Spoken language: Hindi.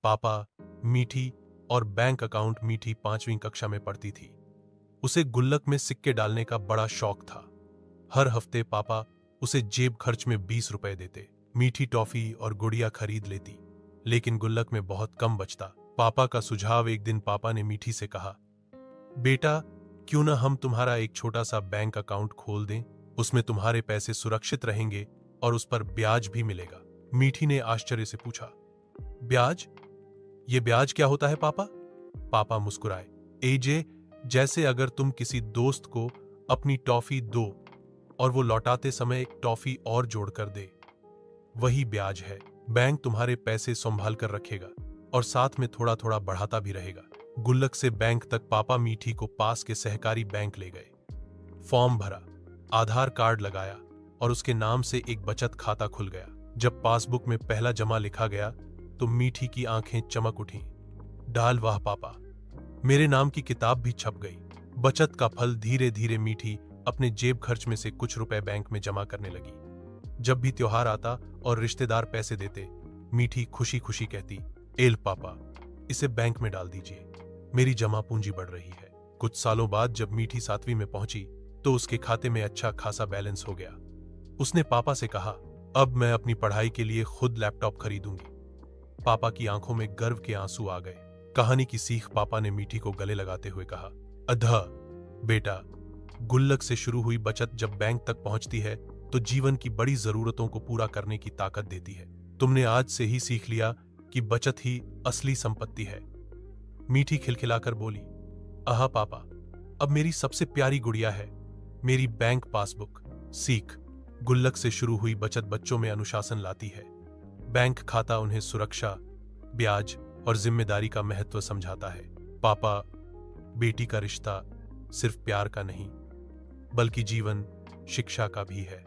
पापा, मीठी और बैंक अकाउंट। मीठी 5वीं कक्षा में पढ़ती थी। उसे गुल्लक में सिक्के डालने का बड़ा शौक था। हर हफ्ते पापा उसे जेब खर्च में 20 रुपए देते। मीठी टॉफी और गुड़िया खरीद लेती, लेकिन गुल्लक में बहुत कम बचता। पापा का सुझाव। एक दिन पापा ने मीठी से कहा, बेटा, क्यों ना हम तुम्हारा एक छोटा सा बैंक अकाउंट खोल दें। उसमें तुम्हारे पैसे सुरक्षित रहेंगे और उस पर ब्याज भी मिलेगा। मीठी ने आश्चर्य से पूछा, ब्याज? ये ब्याज क्या होता है पापा? पापा मुस्कुराए। एजे, जैसे अगर तुम किसी दोस्त को अपनी टॉफी दो और वो लौटाते समय एक टॉफी और जोड़कर दे, वही ब्याज है। बैंक तुम्हारे पैसे संभाल कर रखेगा और साथ में थोड़ा थोड़ा बढ़ाता भी रहेगा। गुल्लक से बैंक तक पापा मीठी को पास के सहकारी बैंक ले गए। फॉर्म भरा, आधार कार्ड लगाया और उसके नाम से एक बचत खाता खुल गया। जब पासबुक में पहला जमा लिखा गया तो मीठी की आंखें चमक उठीं। डाल वाह पापा, मेरे नाम की किताब भी छप गई। बचत का फल। धीरे धीरे मीठी अपने जेब खर्च में से कुछ रुपए बैंक में जमा करने लगी। जब भी त्योहार आता और रिश्तेदार पैसे देते, मीठी खुशी खुशी कहती, एल पापा, इसे बैंक में डाल दीजिए, मेरी जमा पूंजी बढ़ रही है। कुछ सालों बाद जब मीठी 7वीं में पहुंची तो उसके खाते में अच्छा खासा बैलेंस हो गया। उसने पापा से कहा, अब मैं अपनी पढ़ाई के लिए खुद लैपटॉप खरीदूंगी। पापा की आंखों में गर्व के आंसू आ गए। कहानी की सीख। पापा ने मीठी को गले लगाते हुए कहा, अधा बेटा, गुल्लक से शुरू हुई बचत जब बैंक तक पहुंचती है तो जीवन की बड़ी जरूरतों को पूरा करने की ताकत देती है। तुमने आज से ही सीख लिया कि बचत ही असली संपत्ति है। मीठी खिलखिलाकर बोली, आहा पापा, अब मेरी सबसे प्यारी गुड़िया है मेरी बैंक पासबुक। सीख। गुल्लक से शुरू हुई बचत बच्चों में अनुशासन लाती है। बैंक खाता उन्हें सुरक्षा, ब्याज और जिम्मेदारी का महत्व समझाता है। पापा बेटी का रिश्ता सिर्फ प्यार का नहीं, बल्कि जीवन शिक्षा का भी है।